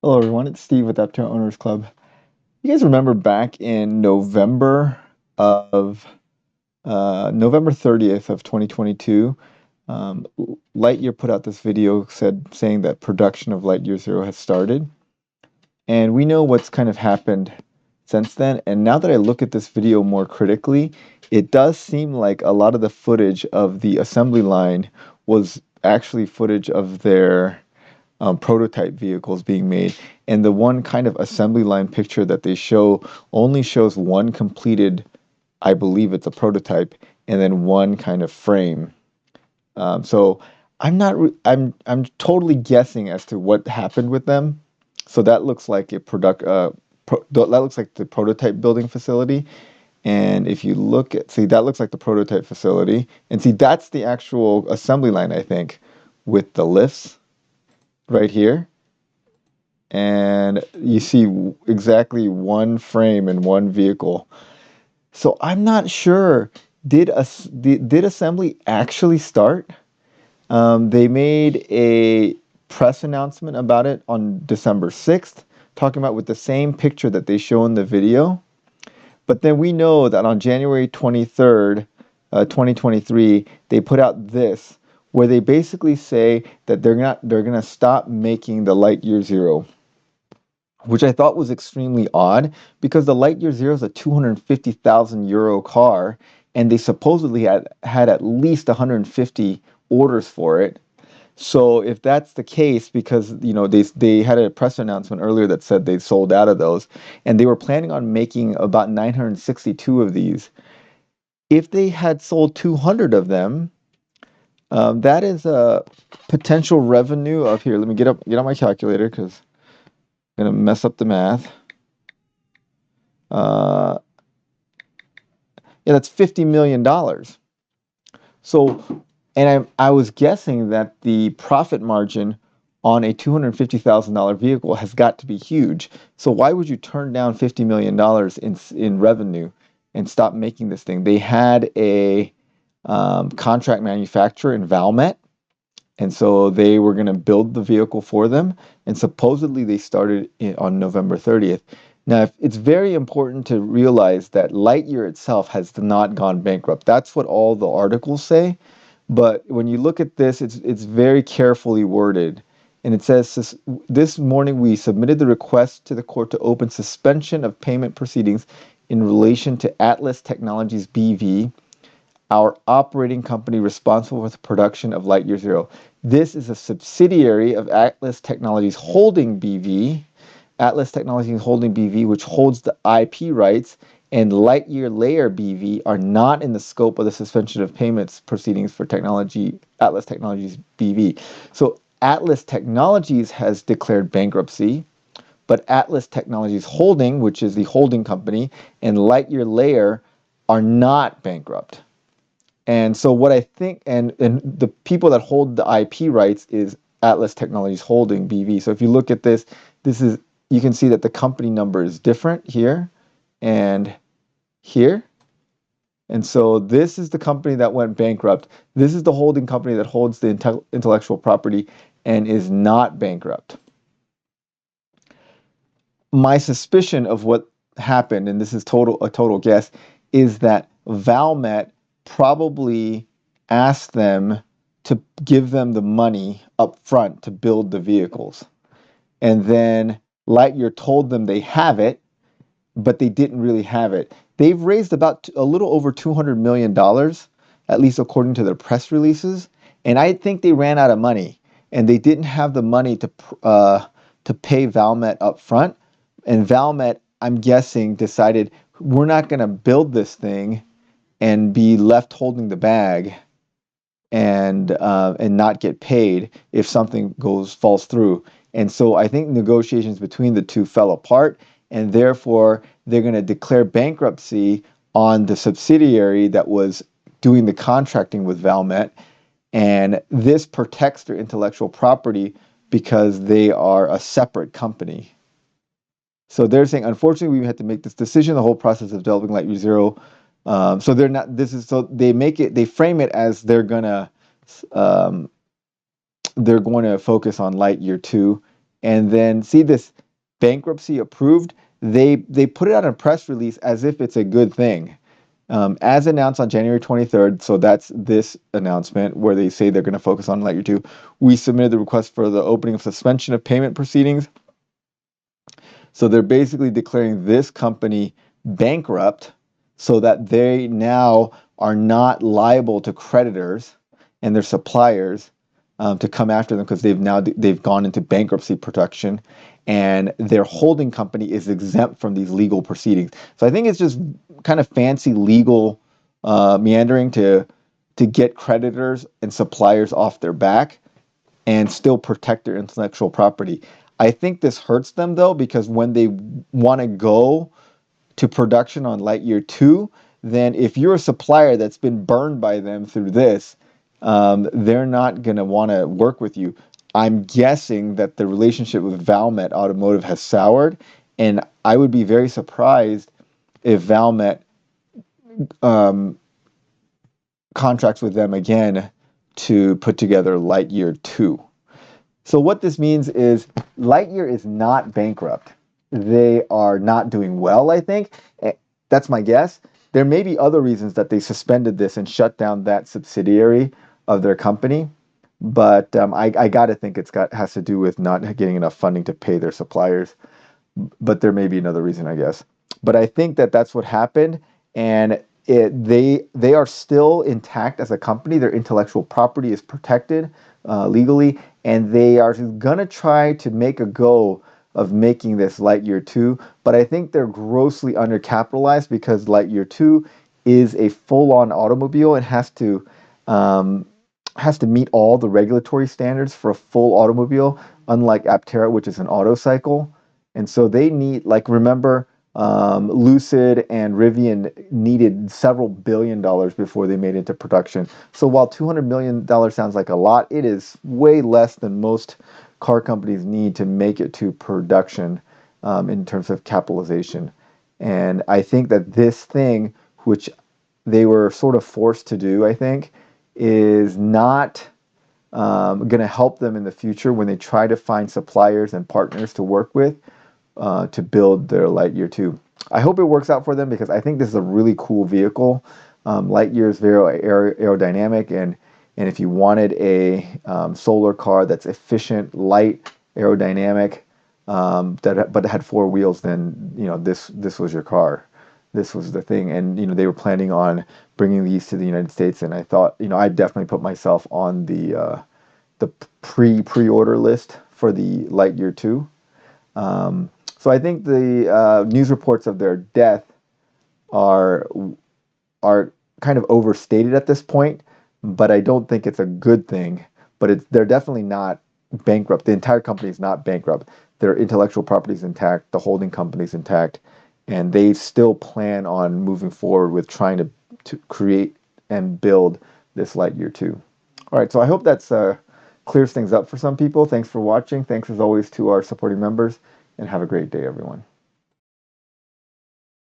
Hello everyone, it's Steve with Apto Owners Club. You guys remember back in of November 30th of 2022, um, Lightyear put out this video saying that production of Lightyear Zero has started. And we know what's kind of happened since then. And now that I look at this video more critically, it does seem like a lot of the footage of the assembly line was actually footage of their prototype vehicles being made. And the one kind of assembly line picture that they show only shows one completed, I believe it's a prototype, and then one kind of frame. So I'm not, I'm totally guessing as to what happened with them. So that looks like that looks like the prototype building facility. And if you look at, see, that looks like the prototype facility. And see, that's the actual assembly line, I think, with the lifts right here. And you see exactly one frame in one vehicle. So I'm not sure. Did assembly actually start? They made a press announcement about it on December 6th, talking about with the same picture that they show in the video. But then we know that on January 23rd, 2023, they put out this, where they basically say that they're gonna stop making the Lightyear Zero, which I thought was extremely odd because the Lightyear Zero is a 250,000 euro car, and they supposedly had at least 150 orders for it. So if that's the case, because they had a press announcement earlier that said they sold out of those, and they were planning on making about 962 of these. If they had sold 200 of them, that is a potential revenue of here. Let me get on my calculator because I'm gonna mess up the math. Uh, yeah, that's $50 million. So, and I was guessing that the profit margin on a $250,000 vehicle has got to be huge. So why would you turn down $50 million in revenue and stop making this thing? They had a contract manufacturer in Valmet, and so they were going to build the vehicle for them. And supposedly they started on November 30th. Now, it's very important to realize that Lightyear itself has not gone bankrupt. That's what all the articles say. But when you look at this, it's very carefully worded. And it says, this morning we submitted the request to the court to open suspension of payment proceedings in relation to Atlas Technologies BV, our operating company responsible for the production of Lightyear Zero. This is a subsidiary of Atlas Technologies Holding BV, Atlas Technologies Holding BV, which holds the IP rights, and Lightyear Layer BV are not in the scope of the suspension of payments proceedings for Atlas Technologies BV. So Atlas Technologies has declared bankruptcy, but Atlas Technologies Holding, which is the holding company, and Lightyear Layer are not bankrupt. And so what I think, and the people that hold the IP rights is Atlas Technologies Holding BV. So if you look at this, you can see that the company number is different here and here. And so this is the company that went bankrupt. This is the holding company that holds the intellectual property and is not bankrupt. My suspicion of what happened, and this is a total guess, is that Valmet probably asked them to give them the money up front to build the vehicles. And then Lightyear told them they have it, but they didn't really have it. They've raised about a little over $200 million, at least according to their press releases. And I think they ran out of money, and they didn't have the money to pay Valmet up front. And Valmet, I'm guessing, decided we're not going to build this thing and be left holding the bag and not get paid if something falls through. And so I think negotiations between the two fell apart, and therefore they're going to declare bankruptcy on the subsidiary that was doing the contracting with Valmet, and this protects their intellectual property because they are a separate company. So they're saying, unfortunately, we had to make this decision. The whole process of developing Lightyear Zero. So they're not. They frame it as they're gonna focus on Lightyear 2, and then see this. bankruptcy approved, they put it out in a press release as if it's a good thing. As announced on January 23rd, so that's this announcement where they say they're going to focus on Lightyear 2, we submitted the request for the opening of suspension of payment proceedings. So they're basically declaring this company bankrupt so that they now are not liable to creditors and their suppliers to come after them because they've gone into bankruptcy protection, and their holding company is exempt from these legal proceedings. So I think it's just kind of fancy legal meandering to get creditors and suppliers off their back and still protect their intellectual property. I think this hurts them though, because when they want to go to production on Lightyear 2, then if you're a supplier that's been burned by them through this, they're not going to want to work with you. I'm guessing that the relationship with Valmet Automotive has soured, and I would be very surprised if Valmet contracts with them again to put together Lightyear 2. So what this means is Lightyear is not bankrupt. They are not doing well, I think. That's my guess. There may be other reasons that they suspended this and shut down that subsidiary of their company, but I got to think has to do with not getting enough funding to pay their suppliers. But there may be another reason, I guess. But I think that that's what happened, and they are still intact as a company. Their intellectual property is protected legally, and they are gonna try to make a go of making this Lightyear 2. But I think they're grossly undercapitalized because Lightyear 2 is a full-on automobile and has to meet all the regulatory standards for a full automobile, unlike Aptera, which is an autocycle. And so they need, like, remember, Lucid and Rivian needed several billion dollars before they made it into production. So while $200 million sounds like a lot, it is way less than most car companies need to make it to production in terms of capitalization. And I think that this thing, which they were sort of forced to do, I think, is not going to help them in the future when they try to find suppliers and partners to work with to build their Lightyear 2. I hope it works out for them because I think this is a really cool vehicle. Lightyear is very aerodynamic, and if you wanted a solar car that's efficient, light, aerodynamic, but it had four wheels, then this was your car. This was the thing, and they were planning on bringing these to the United States, and I thought I definitely put myself on the pre-order list for the Lightyear 2. So I think the news reports of their death are kind of overstated at this point, but I don't think it's a good thing. But they're definitely not bankrupt. The entire company is not bankrupt. Their intellectual property is intact. The holding company is intact, and they still plan on moving forward with trying to create and build this Lightyear 2. All right, so I hope that's clears things up for some people. Thanks for watching. Thanks as always to our supporting members, and have a great day, everyone.